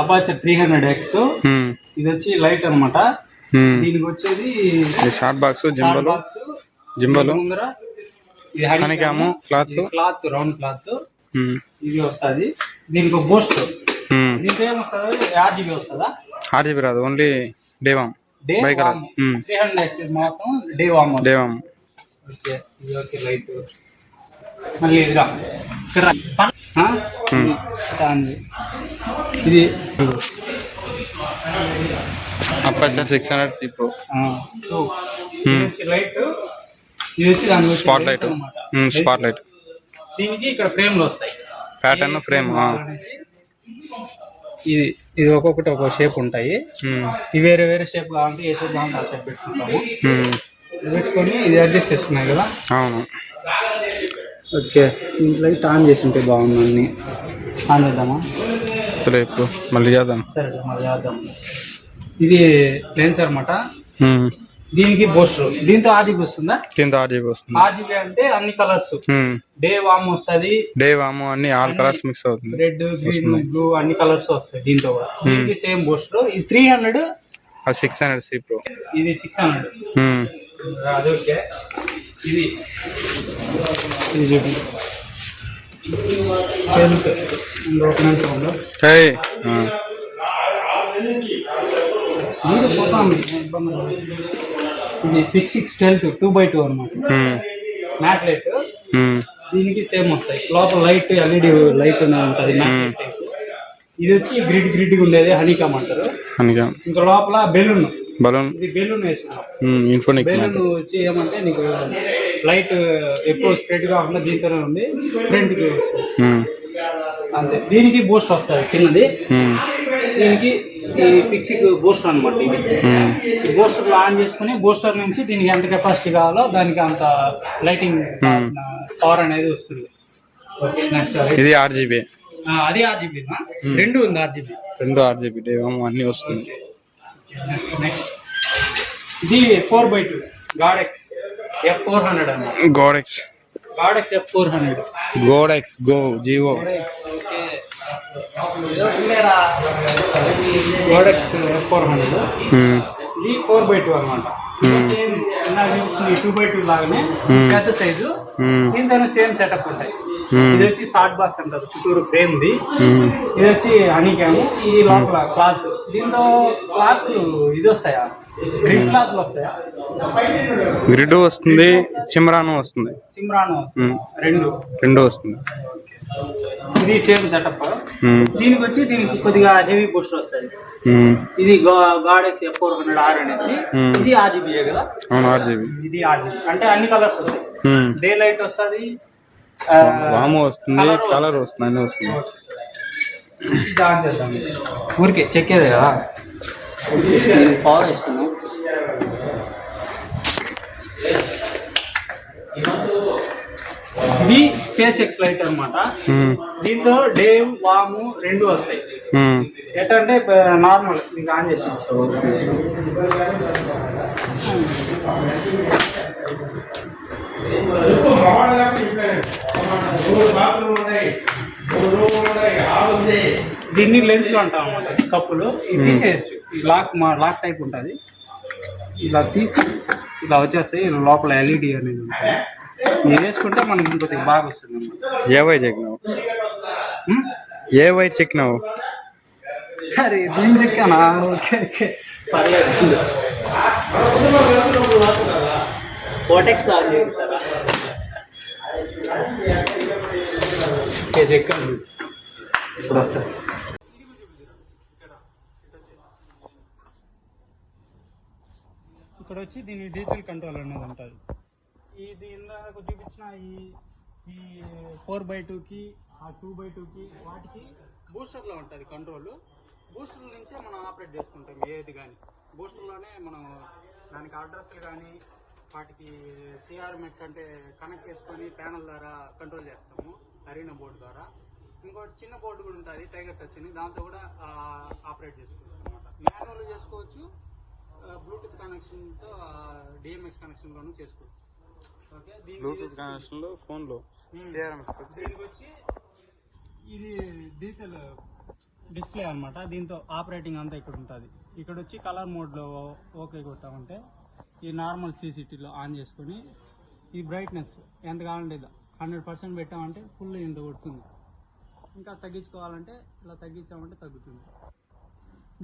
Aperture 300X. ఇది వచ్చి light అనమాట. దీనికి వచ్చేది షార్ట్ బాక్స్ జింబల్ ముందర ఇది హనీకామ్ క్లాత్ రౌండ్ క్లాత్ ఇది వస్తుంది. దీనికి బూస్ట్ దీంట్లో ఏమొస్తుంది RGB వస్తుందా? RGB రాదు, ఓన్లీ డేవామ్ 300X మాత్రం డేవామ్. ఓకే ఇది ఓకే లైట్ మళ్ళీ ఎదురా ఇది అపర్చర్ 600C Pro లైట్. ఇది వచ్చి దాని స్పాట్ లైట్. దీనికి ఇక్కడ ఫ్రేమ్లు వస్తాయి, ప్యాటర్న్ ఫ్రేమ్. ఇది ఒక్కొక్కటి ఒక్కొక్క షేప్ ఉంటాయి. ఇవి వేరే వేరే షేప్ కావాలంటే ఏ షేప్ కావాలంటే ఆ షేప్ పెట్టుకుంటాము. పెట్టుకొని ఇది అడ్జస్ట్ చేసుకున్నాయి కదా. అవును. ఓకే లైట్ ఆన్ చేసి ఉంటే బాగుంది. అన్ని ఆన్ చేద్దామా? ఇప్పుడు మళ్ళీ చేద్దాం. సరే మళ్ళీ చేద్దాం. ఇది లెన్స్ అనమాట. దీనికి బూస్టర్. దీంతో RGB వస్తుందా? RGB అంటే అన్ని కలర్స్ డే వామ్ వస్తుంది. అన్ని ఆల్ కలర్స్ మిక్స్ అవుతుంది. రెడ్ గ్రీన్ బ్లూ అన్ని కలర్స్ వస్తాయి దీంతో కూడా. దీనికి సేమ్ బూస్టర్. ఇది 300 600C Pro. ఇది 600. అదొకే. ఇది చూడండి స్టెల్త్ ఇది పిక్సిక్ స్టెల్త్ 2x2 అనమాట. Mat light. దీనికి సేమ్ వస్తాయి. లోపల లైట్ LED లైట్ ఉంటుంది. Matte light. ఇది వచ్చి గ్రిడ్ ఉండేది హనీకామ్ అంటారు. ఇంకా లోపల బెలూన్ ఇది బెలూన్ వేసుకున్నాం. బెలూన్ వచ్చి ఏమంటే నీకు లైట్ ఎక్కువ స్ప్రెడ్ కాకుండా దీంతోనే ఉంది. ఫ్రంట్ కి వస్తుంది అంతే. దీనికి బూస్ట్ వస్తుంది చిన్నది. దీనికి ఈ పిక్సిక్ బూస్టర్ అనమాట. ఇది బూస్టర్ ఆన్ చేసుకుని బూస్టర్ నుంచి దీనికి ఎంత కెపాసిటీ కావాలో దానికి అంత లైటింగ్ పవర్ అనేది వస్తుంది. ఓకే నెక్స్ట్ ఇది RGB. అది RGB రెండు ఉంది. RGB అన్ని వస్తుంది. నెక్స్ట్ ఇది 4x2 గాడెక్స్ F400 అన్నమాట. గాడెక్స్ F400. గాడెక్స్ F400. ఇది 4x2 అనమాట. 2x2 లాగానే పెద్ద సైజు. దీంతో సేమ్ సెటప్ ఉంటాయి. ఇది వచ్చి షార్ట్ బాక్స్ అంటారు. చుట్టూరు ఫ్రేమ్ ది. ఇది వచ్చి హనీకామ్. ఇది లోపల క్లాత్. దీంతో క్లాత్ ఇది వస్తాయా? గ్రిడ్ క్లాత్లు వస్తాయా? గ్రిడ్ వస్తుంది, సిమ్రాన్ వస్తుంది. రెండు వస్తుంది. ఇది సేమ్ సెటప్. దీనికి కొద్దిగా హెవీ బూస్టర్ వస్తుంది. ఇది గాడెక్స్ F400 R అనేసి. ఇది RGB కదా? అవును RGB. ఇది RGB అంటే అన్ని కలర్స్ వస్తాయి. డే లైట్ వస్తుంది, వాము వస్తుంది, కలర్ వస్తుంది, అన్ని వస్తుంది. ఊరికే చెక్కేదే కదా. పవర్ వేసుకున్నాం. ఇది SpaceX లైట్ అనమాట. దీంతో డే వాము రెండు వస్తాయి. ఎట్లంటే నార్మల్ మీకు ఆన్ చేసి దీన్ని లెన్స్ లో అంటాం అన్నమాట. కప్పులు ఇది తీసేయచ్చు. ఈ లాక్ టైప్ ఉంటుంది. ఇలా తీసి ఇలా వచ్చేస్తాయి. లోపల LED అనేది ఉంటుంది. ఇది వేసుకుంటే మనకి ఇంకొద్దిగా బాగా వస్తుంది అన్నమాట. ఏ వైట్ చెక్కినావు? అరే దీన్ని చెక్కానా? ఓకే పర్లేదు. కోటెక్స్ ఆన్ చేయండి సార్. చెక్కాను ఇప్పుడు వస్తుంది. ఇక్కడ వచ్చి దీని డిజిటల్ కంట్రోల్ అనేది ఉంటుంది. ఇది ఇందాక చూపించిన ఈ 4x2కి ఆ 2x2కి వాటికి బూస్టర్లో ఉంటుంది కంట్రోల్. బూస్టర్ నుంచే మనం ఆపరేట్ చేసుకుంటాం ఏది కానీ. బూస్టర్లోనే మనం దానికి అడ్రస్లు కానీ వాటికి CRMX అంటే కనెక్ట్ చేసుకొని ప్యానల్ ద్వారా కంట్రోల్ చేస్తాము అరీనా బోర్డు ద్వారా. ఇంకోటి చిన్న బోర్డు కూడా ఉంటుంది టైగర్ టచ్ అని. దాంతో కూడా ఆపరేట్ చేసుకోవచ్చు అనమాట. మాన్యువల్ చేసుకోవచ్చు, బ్లూటూత్ కనెక్షన్తో DMX కనెక్షన్లోనూ చేసుకోవచ్చు. ఓకే బ్లూటూత్ కనెక్షన్లో ఫోన్లో దీనికి వచ్చి ఇది డిజిటల్ డిస్ప్లే అన్నమాట. దీంతో ఆపరేటింగ్ అంతా ఇక్కడ ఉంటుంది. ఇక్కడ వచ్చి కలర్ మోడ్లో ఓకే కొట్టామంటే ఈ నార్మల్ సీసీటీలో ఆన్ చేసుకొని ఈ బ్రైట్నెస్ ఎంత కావాలంటే 100% పెట్టామంటే ఫుల్ ఇంత కొడుతుంది. ఇంకా తగ్గించుకోవాలంటే ఇలా తగ్గించామంటే తగ్గుతుంది.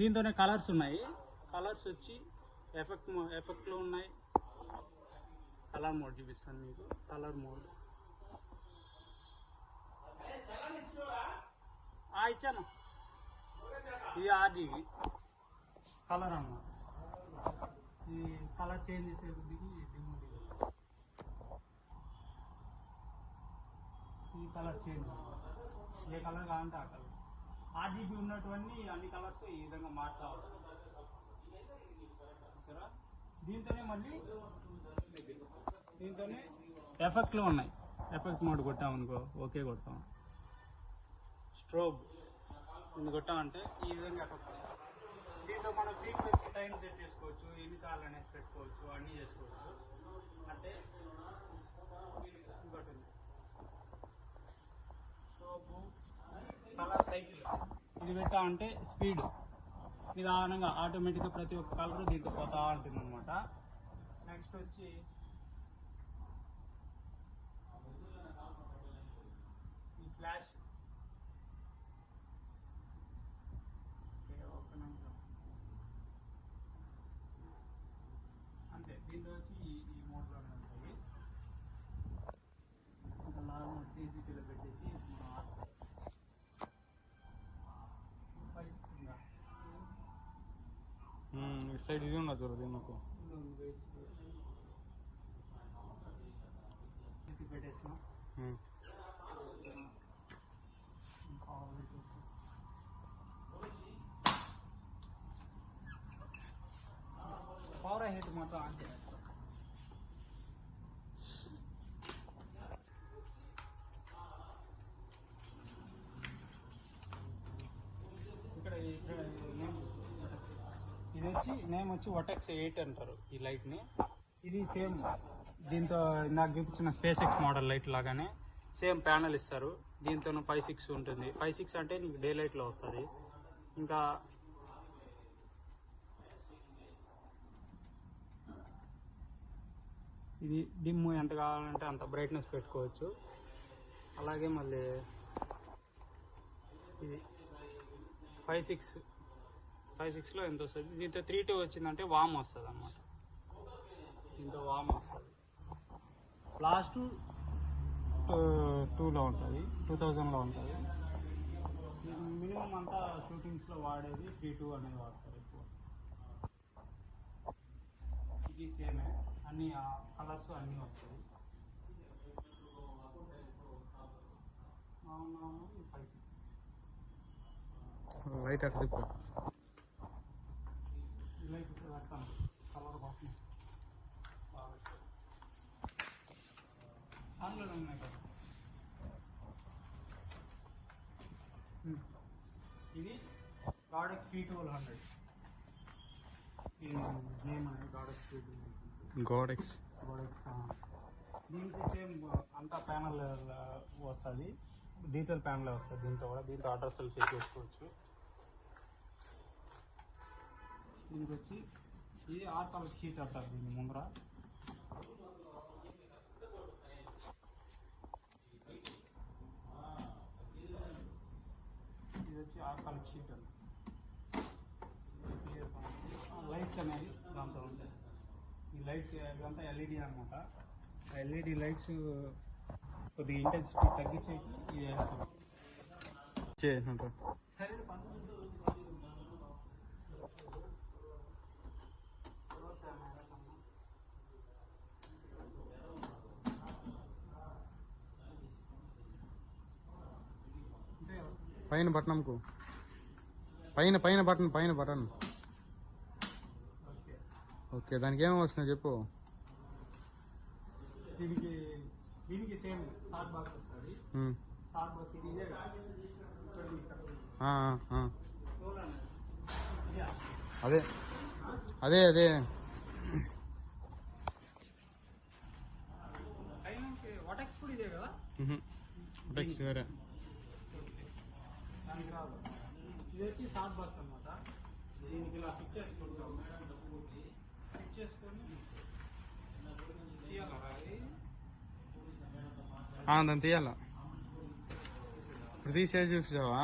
దీంతోనే కలర్స్ ఉన్నాయి. కలర్స్ వచ్చి ఎఫెక్ట్లో ఉన్నాయి. కలర్ మోడ్ చూపిస్తాను మీకు. కలర్ మోడ్ ఇచ్చాను. ఇది ఆర్జీబీ కలర్ అన్నమాట. ఈ కలర్ చేంజ్ చేసే కొద్దికి డిమ్ ఈ కలర్ చేంజ్, ఏ కలర్ కావాలంటే ఆ కలర్. ఆర్జీబీ ఉన్నటువంటి అన్ని కలర్స్ ఈ విధంగా మారుతా వస్తాయి. సరే, దీంతోనే మళ్ళీ ఎఫెక్ట్లు ఉన్నాయి. ఎఫెక్ట్ మోడ్ కొట్టామనుకో ఓకే కొడతాం. స్ట్రోబ్ ఇది కొట్టామంటే ఈ విధంగా ఎఫెక్ట్ వస్తుంది. దీంతో మనం ఫ్రీక్వెన్సీ టైం సెట్ చేసుకోవచ్చు, ఎన్నిసార్లు అనేసి పెట్టుకోవచ్చు, అన్నీ చేసుకోవచ్చు. అంటే ఇంకోటి ఉంది స్ట్రోబ్ కలర్ సైకిల్. ఇది పెట్టామంటే స్పీడ్ నిదానంగా ఆటోమేటిక్గా ప్రతి ఒక్క కలర్ దీంతో పోతా ఉంటుంది అనమాట. నెక్స్ట్ వచ్చి ఈ ఫ్లాష్. అంతే, దీంట్లో వచ్చి ఈ మోడ్లోనే ఉంటాయి. ఇంకా నార్మల్ సీసీటీలో పెట్టేసి మనం 5-6 ఉందా ఇటు సైడ్ ఇది ఉన్నది చూడదు నాకు. పెట్టేసిన పవర్ హీట్ మాత్రం ఆన్ చేస్తాం. ఇక్కడ ఇది వచ్చి నేమ్ వచ్చి వటెక్స్ 8 అంటారు ఈ లైట్ని. ఇది సేమ్ దీంతో ఇందాక చూపించిన స్పేస్ ఎక్స్ మోడల్ లైట్ లాగానే సేమ్ ప్యానల్ ఇస్తారు. దీంతో 5-6 ఉంటుంది. 5-6 అంటే నీకు డే లైట్లో వస్తుంది. ఇంకా ఇది డిమ్ ఎంత కావాలంటే అంత బ్రైట్నెస్ పెట్టుకోవచ్చు. అలాగే మళ్ళీ ఇది 5-6లో ఎంత వస్తుంది. దీంతో 3-2 వచ్చిందంటే వామ్ వస్తుంది అన్నమాట. దీంతో వామ్ వస్తుంది. లాస్ట్ 2లో ఉంటుంది, 2000లో ఉంటుంది. మినిమం అంతా షూటింగ్స్లో వాడేది 3-2 అనేది వాడతారు ఎక్కువ. ఇది సేమే, అన్ని కలర్స్ అన్నీ వస్తాయి. 5-6 లైట్ అక్కడ తిప్పు. లైట్ ఇక్కడ పెడతాను కలర్ కోసం. ఆన్లైన్ ఉన్నాయి కదా. ఇది గాడెక్స్ P1200. ఈ నేమ్ అనేది గాడెక్స్ P1200. గోడెక్స్. దీనికి సేమ్ అంతా ప్యానల్ వస్తుంది, డీటెయిల్ ప్యానల్ వస్తుంది. దీంతో కూడా దీంతో అడ్రస్లు చెక్ చేసుకోవచ్చు. దీనికి వచ్చి ఇది ఆర్కాలిక్ షీట్ అంటారు దీన్ని ముందర. ఇది వచ్చి ఆర్కాలిక్ షీట్ అంటారు. లైట్స్ అనేది దాంట్లో ఉంటాయి. ఈ లైట్స్ ఇదంతా ఎల్ఈడి అనమాట. ఆ ఎల్ఈడి లైట్స్ కొద్దిగా ఇంటెన్సిటీ తగ్గించేకి ఇది వేస్తాం. సరే పైన బటన్కు పైన బటన్. ఓకే, దానికి ఏమో వస్తుందో చెప్పు. దీనికి సేమ్ షార్ట్ బాక్స్ వస్తుంది. షార్ట్ బాక్స్ ఇది ఇదే కదా. అదే వాటెక్స్ కూడా ఇదే కదా. వేరే దానికి రాదు. ఇది వచ్చి షార్ట్ బాక్స్ అనమాట. దీనికి ఇలా ఫిట్ చేసుకుంటాం. ఫిట్ చేసుకొని దాన్ని తీయాలా? ఇప్పుడు తీసేసి చూపించావా?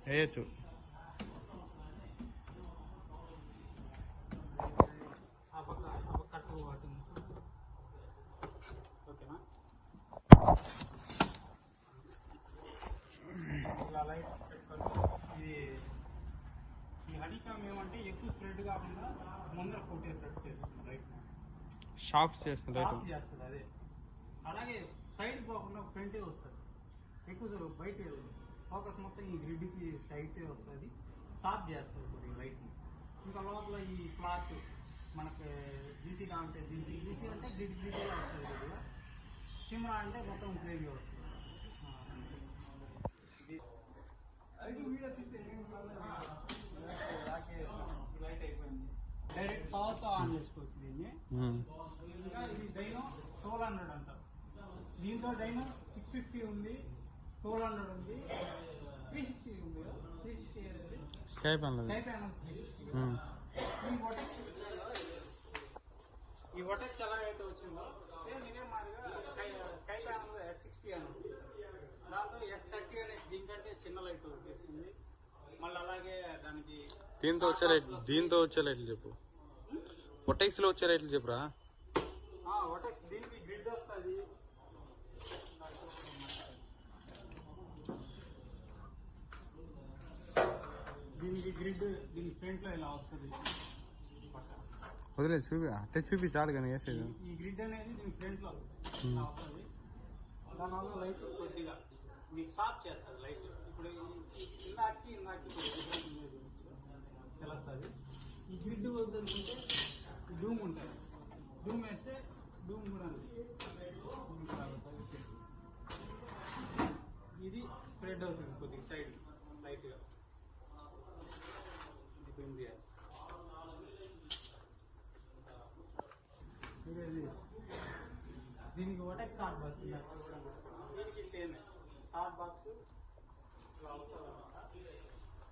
వేయచ్చు. ఆ పక్క కట్టు పడుతుంది. ఓకేనా? ఇలా లైట్ పెట్టుకొని ఈ హనీకామ్ ఏమంటే ఎక్కువ స్ప్రెడ్ కాకుండా ముందర కొట్టేటట్టు చేస్తుంది. లైట్ షాఫ్ట్ చేస్తుంది. సాఫ్ట్ చేస్తుంది. అదే అలాగే సైడ్ పోకుండా ఫ్రంటే వస్తుంది. ఎక్కువ బయట ఫోకస్ మొత్తం ఈ గ్రిడ్కి స్ట్రైట్ వస్తుంది. సాఫ్ట్ చేస్తుంది కొద్దిగా లైట్ని. ఇంకా లోపల ఈ క్లాత్ మనకి జీసీ అంటే జీసీ అంటే గ్రిడ్ వస్తుంది కొద్దిగా. చిమ్రా అంటే మొత్తం గ్రేవీ వస్తుంది. వీడియో తీసే లైట్ అయిపోయింది. డైరెక్ట్ పవర్తో ఆన్ చేసుకోవచ్చు దీన్ని. ఇంకా ఇది డైనో 1200 అంటారు. దీంతో డైనో 650 ఉంది, 1200 ఉంది, 360 ఉంది. 360 స్కై ప్యానల్ 360. ఈ వటెక్స్ ఎలా అయితే వచ్చిందో సేమ్ ఇదే మాదిరిగా స్కై ప్యానల్ S60 అని ఉంది. దాంతో S30 అనేసి దీనికంటే చిన్న లైట్ వస్తుంది. మళ్ళీ అలాగే దానికి దీంతో వచ్చే లైట్లు చెప్పు. వటెక్స్ లో వచ్చే లైట్లు చెప్పురా. వటెక్స్ దీనికి గ్రిడ్ వస్తుంది. దీనికి గ్రిడ్ దీని ఫ్రంట్ లో ఇలా వస్తుంది. వదిలేదు చూపి, అంటే చూపి చాలు కానీ వేసేది. ఈ గ్రిడ్ అనేది దీని ఫ్రంట్ లో ఇలా వస్తుంది. దానివల్ల లైట్ కొద్దిగా మీకు సాఫ్ట్ చేస్తుంది లైట్. ఇప్పుడు ఇందాకి తెలుస్తుంది. ఈ గ్రిడ్ వద్దనుకుంటే డూమ్ ఉంటుంది. డూమ్ వేస్తే డూమ్ కూడా ఇది స్ప్రెడ్ అవుతుంది కొద్దిగా సైడ్ లైట్గా. ఇది డూమ్ గ్యాస్. దీనికి వటెక్స్ షార్ట్ బాక్స్. దీనికి సేమ్ షార్ట్ బాక్స్ అవసరం అనమాట.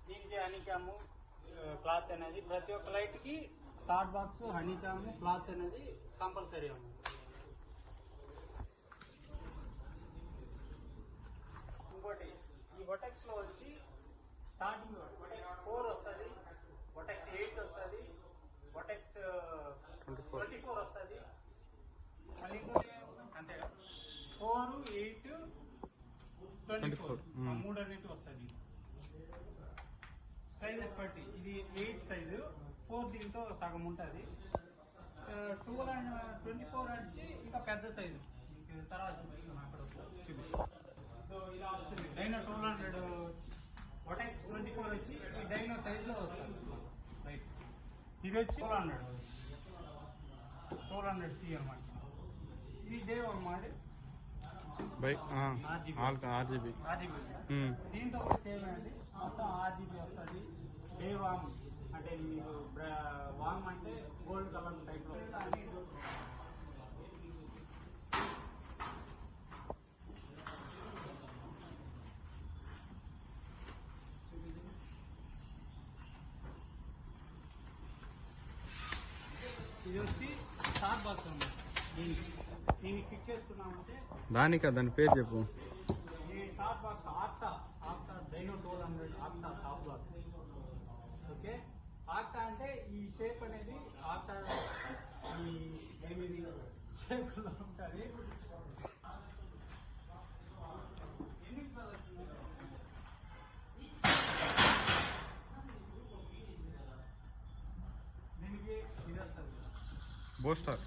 దీనికి హనీకాము క్లాత్ అనేది ప్రతి ఒక్క లైట్కి షార్ట్ బాక్స్ హనీకాము క్లాత్ అనేది కంపల్సరీ అన్నమాట. ఇంకోటి ఈ వటెక్స్ లో వచ్చి స్టార్టింగ్ వటెక్స్ 4 వస్తుంది, వటెక్స్ 8 వస్తుంది, వటెక్స్ 24 వస్తుంది. మళ్ళీ అంతేగా 4, 8, 24 మూడన్నిటి వస్తుంది. సైజెస్ బట్టి ఇది 8 సైజు, 4 దీంతో సగం ఉంటుంది. 12 and 24 వచ్చి ఇంకా పెద్ద సైజు. తర్వాత చూపిస్తాను అక్కడ ఇలా వస్తుంది. డైనో 1200 వటెక్స్ 24 వచ్చి ఈ డైనో సైజులో వస్తుంది. రైట్. ఇది వచ్చి 1200 C అనమాట. ఇది దేవ్ అన్నమాట. RGB. దీంతో కూడా సేమ్ అండి. మొత్తం RGB వస్తుంది. డే వామ్ అంటే మీకు వామ్ అంటే గోల్డ్ కలర్ టైప్ లో. ఇది వచ్చి షార్ట్ బాక్స్ అన్నమాట. దీన్ని ఫిక్స్ చేసుకున్నామంటే దాని పేరు చెప్పు. ఈ short box octa dino 1200 octa short box. Okay. Octa అంటే ఈ షేప్ అనేది ఆక్టా ఈ 8 షేప్లో ఉంటుంది. దీనికి ఇది వస్తుంది బూస్టర్.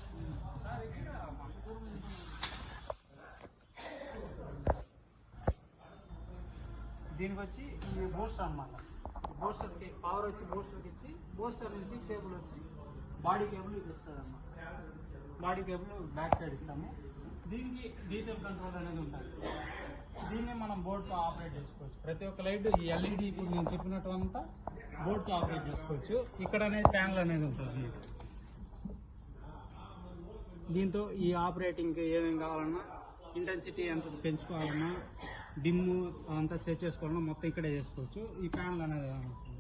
దీనికి వచ్చి ఇది బూస్టర్ అన్నమాట. బూస్టర్కి పవర్ వచ్చి బూస్టర్కి ఇచ్చి బూస్టర్ నుంచి కేబుల్ వచ్చి బాడీ కేబుల్ ఇది వస్తుంది అన్నమాట. బాడీ కేబుల్ బ్యాక్ సైడ్ ఇస్తాము. దీనికి డీటెయిల్ కంట్రోల్ అనేది ఉంటుంది. దీన్ని మనం బోర్డ్తో ఆపరేట్ చేసుకోవచ్చు. ప్రతి ఒక్క లైట్ ఈ ఎల్ఈడి ఇప్పుడు నేను చెప్పినట్టు అంతా బోర్డ్తో ఆపరేట్ చేసుకోవచ్చు. ఇక్కడ అనేది ప్యానల్ అనేది ఉంటుంది. దీంతో ఈ ఆపరేటింగ్కి ఏమేమి కావాలన్నా ఇంటెన్సిటీ ఎంత పెంచుకోవాలన్నా డిమ్ అంతా సెట్ చేసుకోవాలన్నా మొత్తం ఇక్కడే చేసుకోవచ్చు. ఈ ప్యానల్ అనేది ఓకే.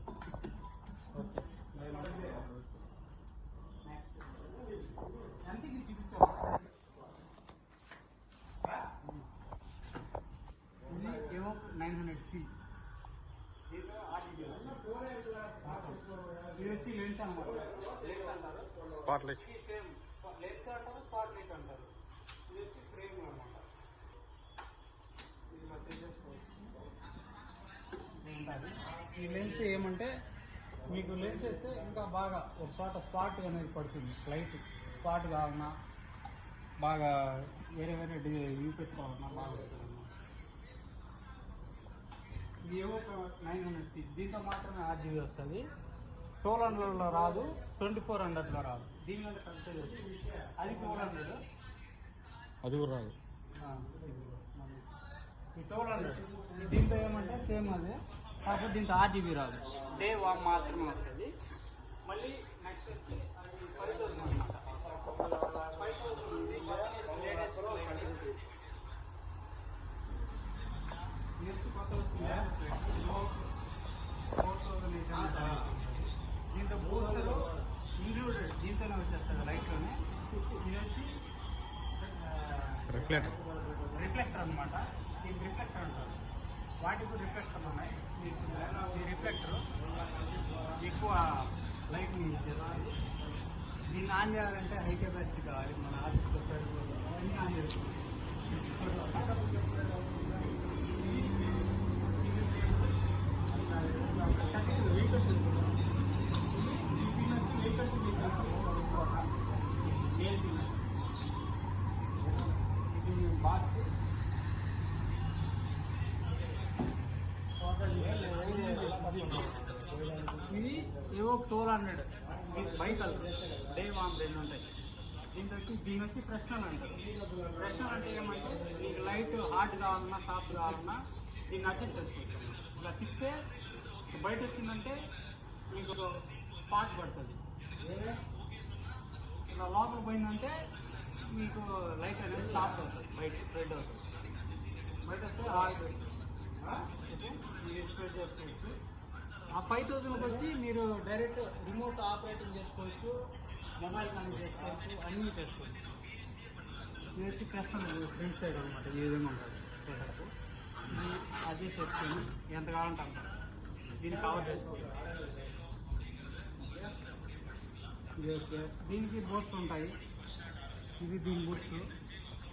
ఎంసీకి చూపించాము. ఇది ఎవోక్ 900C. దీంట్లో RGB ఇది వచ్చి లెన్స్ అన్నమాట. లెన్స్ అంటారు, స్పాట్ లైట్. సేమ్ లెన్స్ అంటారు, స్పాట్ లైట్ అంటారు. ఇది వచ్చి ఫ్రేమ్ అన్నమాట. ఇది మెసేజ్ చేసుకోవచ్చు. ఈ లెన్స్ ఏమంటే మీకు లెన్స్ వేస్తే ఇంకా బాగా ఒక చోట స్పాట్ అనేది పడుతుంది. లైట్ స్పాట్ కావాలన్నా బాగా వేరే వేరే వ్యూ పెట్టుకోవాలన్నా బాగా వస్తుంది అన్నమాట. ఇది ఏవో 900C. దీంతో మాత్రమే RGB వస్తుంది. 1200లో రాదు, 2400లో రాదు. దీని మీద కన్సిడర్ చేస్తుంది. అది 400. అది కూడా రాదు. ఈ 1200 దీంతో ఏమంటే సేమ్ అదే, కాకపోతే దీంతో RGB రాదు. డే వామ్ మాత్రమే వస్తుంది. మళ్ళీ నెక్స్ట్ వచ్చి అది 5000 అన్నమాట. 5000 ఉంది లేటెస్ట్ లైట్. ఇది వచ్చి కొత్త వస్తుంది. 4800. దీంతో బూస్టర్ ఇంక్లూడెడ్ దీంతోనే వచ్చేస్తుంది లైట్లోనే. ఇది వచ్చి రిఫ్లెక్టర్ అనమాట. దీనికి రిఫ్లెక్టర్ అంటారు. వాటికి కూడా రిఫ్లెక్టర్లు ఉన్నాయి. ఈ రిఫ్లెక్టర్ ఎక్కువ లైట్ని యూజ్ చేస్తుంది. దీన్ని ఆన్ చేయాలంటే హై కెపాసిటీ కావాలి. మన ఆఫీస్లో అన్నీ ఆన్ చేస్తుంది. బాక్స్ ఇది ఏవోక్ 1200. ఇది బై కలర్ డే వామ్ రెండు ఉంటాయి. దీని వచ్చి ఫ్రెషనర్ అంటారు. ఫ్రెషనర్ అంటే ఏమంటే మీకు లైట్ హాట్ కావాలన్నా సాఫ్ట్ కావాలన్నా దీన్ని అడ్జస్ట్ చేసుకోవచ్చు. ఇలా తిప్పితే బయట వచ్చిందంటే మీకు స్పాట్ పడుతుంది. ఇలా లోపల పోయిందంటే మీకు లైట్ అనేది సాఫ్ట్ అవుతుంది, బయట స్ప్రెడ్ అవుతుంది. బయట వస్తే హాట్ ఓకే మీరు స్ప్రెడ్ చేసుకోవచ్చు. ఆ 5000కి వచ్చి మీరు డైరెక్ట్ రిమోట్ ఆపరేటింగ్ చేసుకోవచ్చు, మొబైల్ కనెక్ట్ చేసుకోవచ్చు, అన్నీ చేసుకోవచ్చు. ఇది వచ్చి ఫ్రెషనర్ ఫ్రంట్ సైడ్ అనమాట. ఈ విధంగా ఉంటుంది సెటప్. అది చేసుకొని ఎంత కావాలంటే అంత దీన్ని కవర్ చేసుకోవచ్చు. దీనికి బూట్స్ ఉంటాయి. ఇది దీని బూట్స్.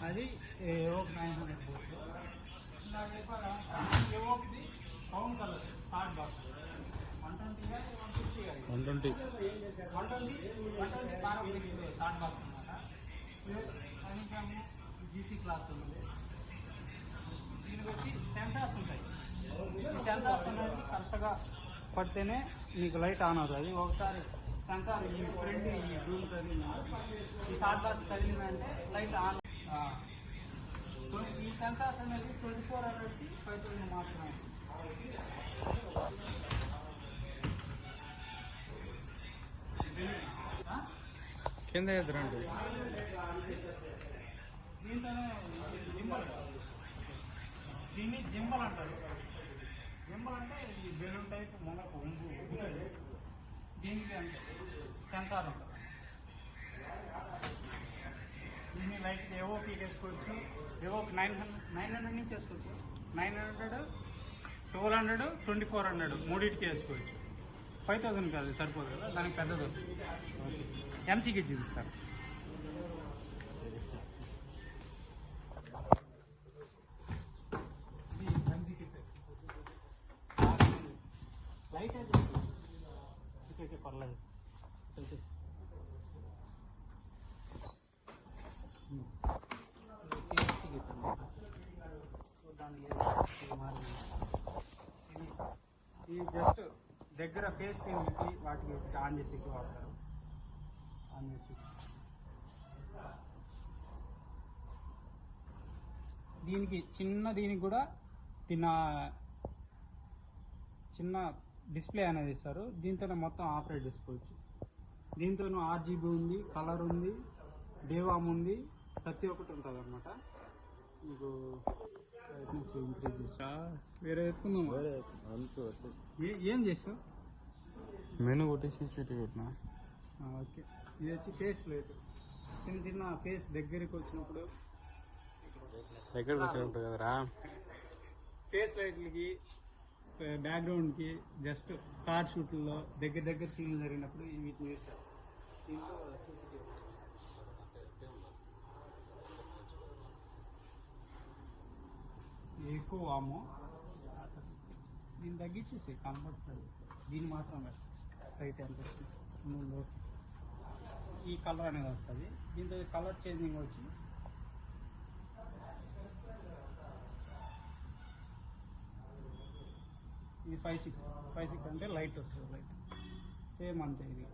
అది ఏవోక్ 900 బూట్స్. ఏవోక్ది పౌన్ colour short box 120 150 short box అనమాట. కనీసం జీసీ క్లాస్ ఉంది. దీనికి వచ్చి సెన్సార్స్ ఉంటాయి. ఈ సెన్సార్స్ అనేది కరెక్ట్గా పడితేనే మీకు లైట్ ఆన్ అవుతుంది. ఒకసారి సెన్సార్ ఈ ఫ్రంట్ ఈ రూమ్ కదిలింది, ఈ షార్ట్ బాక్స్ కదిలిందంటే లైట్ ఆన్. ఈ సెన్సార్స్ అనేది 2400కి 5000 మాత్రమే. కింద ఎదురండి. దీంట్లోనే జింబల్, దీన్ని జింబల్ అంటారు. జింబల్ అంటే ఈ బెలూన్ టైప్ మొదకు ఉంగు. దీనికి అంటే సెన్సార్ ఉంటుంది. దీన్ని లైట్ ఏవోకి వేసుకోవచ్చు. ఏవోకి 900 నుంచి వేసుకోవచ్చు. 900, 1200, 2400 మూడింటికి వేసుకోవచ్చు. 5000 కాదు సరిపోదు కదా, దానికి పెద్దది వస్తుంది. ఓకే, ఎంసీకి చూపిస్తారు. ఇది ఎంసీకి లైట్ అయితే ఓకే పర్లేదు. ఇది జస్ట్ దగ్గర ఫేస్ సీన్కి వాటికి ఆన్ చేసేకి వాడతారు. ఆన్ చేసి దీనికి కూడా చిన్న డిస్ప్లే అనేది ఇస్తారు. దీంతోనే మొత్తం ఆపరేట్ చేసుకోవచ్చు. దీంతోనూ RGB ఉంది, కలర్ ఉంది, డేవామ్ ఉంది, ప్రతి ఒక్కటి ఉంటుంది అనమాట. మీకు బ్రైట్నెస్ ఇంక్రీజ్ చేస్తా. వేరే ఎత్తుకుందాం. ఏం చేస్తావు? మెను కొట్టేసి కొట్టినా. ఓకే, ఇది వచ్చి ఫేస్ లైట్. చిన్న చిన్న ఫేస్ దగ్గరికి వచ్చినప్పుడు కదరా ఫేస్ లైట్లకి బ్యాక్గ్రౌండ్కి జస్ట్ కార్ షూట్లలో దగ్గర సీన్లు జరిగినప్పుడు వీటిని వేస్తారు. దీంట్లో సీసీటీవీ ఎక్కువ వాము, దీన్ని తగ్గించేసి కంఫర్టబుల్. దీన్ని మాత్రం రైట్ ఎంత వస్తుంది, ఈ కలర్ అనేది వస్తుంది. దీంతో కలర్ చేంజింగ్ వచ్చి ఇది 5-6 అంటే లైట్ వస్తుంది. లైట్ సేమ్ అంతే. ఇది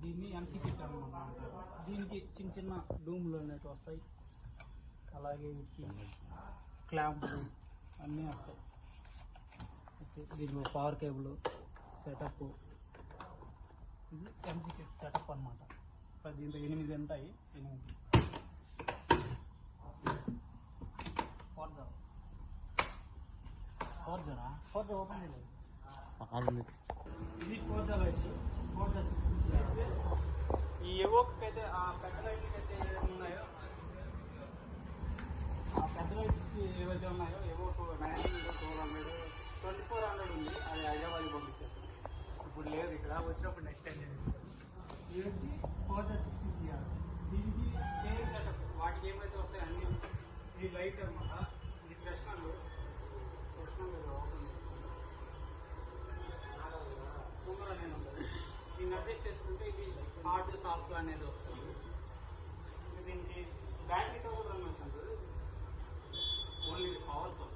దీన్ని ఎంసీ కిట్ అన్నమాట. దీనికి చిన్న చిన్న డూమ్లు అనేవి వస్తాయి. అలాగే వీటికి క్లాంపులు అన్నీ వస్తాయి. ఓకే, దీనిలో పవర్ కేబుల్ సెటప్. ఇది ఎంసీ కిట్ సెటప్ అనమాట. దీంట్లో 8 ఉంటాయి. 8 ఫోర్జా ఓపెన్ చేయలేదు. ఇది ఫోర్జా లైట్స్. ఫోర్జా 6 ఈ ఎవోకి అయితే ఆ పెద్ద లైట్లకి అయితే ఏమున్నాయో, ఆ పెద్ద లైట్స్కి ఏవైతే ఉన్నాయో ఎవోకు 900, 1200, 2400 ఉంది. అది హైదరాబాద్కి పంపించేస్తాం. ఇప్పుడు లేదు, ఇక్కడ వచ్చినప్పుడు నెక్స్ట్ టైం చేస్తాం. ఇది వచ్చి ఫోర్జా 60CR. దీనికి సేమ్ సెటప్. వాటికి ఏమైతే వస్తాయి అన్నీ వస్తాయి. ఇది లైట్ అనమాట. ఇది ఫ్రెషనర్ ఓపెన్ కూలర్ అనేది ఉంటుంది. దీన్ని అడ్జస్ట్ చేసుకుంటే ఇది హార్డ్ సాఫ్ట్ అనేది వస్తుంది. దీనికి బ్యాటరీతో కూడా రన్ అవుతుంది. ఓన్లీ పవర్తో.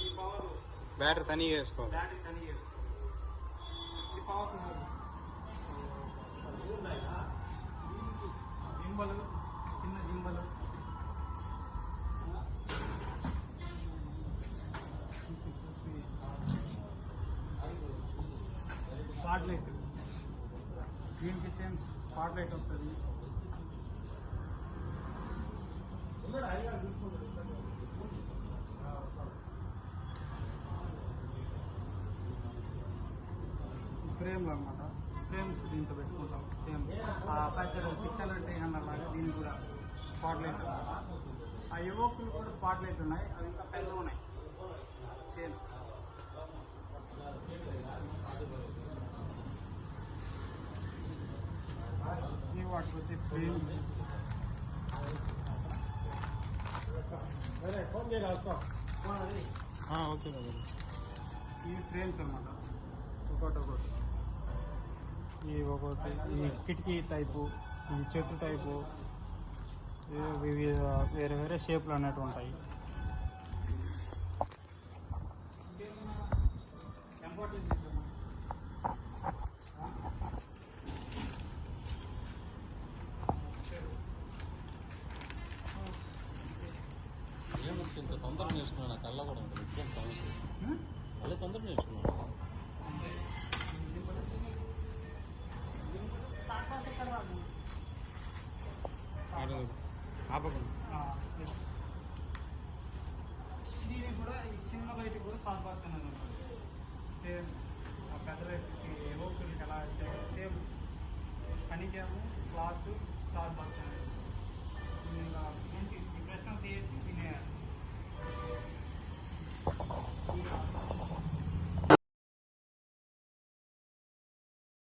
ఈ పవర్ బ్యాటరీ తని చేసుకోవాలి. బ్యాటరీ తని చేసుకోవాలి. ఇది పవర్ దీనికి జింబలు, చిన్న జింబలు, స్పాట్ లైట్. దీనికి సేమ్ స్పాట్ లైట్ వస్తుంది. ఫ్రేమ్లు అనమాట. ఫ్రేమ్స్ దీంతో పెట్టుకుంటాం. సేమ్ అపర్చర్ 600, 300 లాగా దీనికి కూడా స్పాట్ లైట్ అనమాట. ఆ యువకులు కూడా స్పాట్ లైట్ ఉన్నాయి. అవి ఇంకా పెద్దగా ఉన్నాయి. సేమ్ ఈ వాటికి వచ్చి ఫ్రేమ్. ఓకే, ఈ ఫ్రేమ్స్ అనమాట. ఒకటి ఈ ఒకటి ఈ కిటికీ టైపు, ఈ చెట్టు టైపు, వేరే వేరే షేప్లు అన్నట్టు ఉంటాయి. ఇంత తొందరగా నేర్చుకున్నాను. కళ్ళ కూడా ఉంటుంది. మళ్ళీ తొందరగా నేర్చుకున్నాను. దీనికి కూడా ఈ చిన్న లైట్ కూడా స్పాట్ బాక్స్ అనేది ఉంటుంది. సేమ్ పెద్ద లైట్కి ఎవరికి ఎలా అయితే సేమ్ కనికేమో క్లాత్ స్పాట్ బాక్స్ అనేది. ఏంటి ఈ ప్రశ్న తీసి తినేయాలి.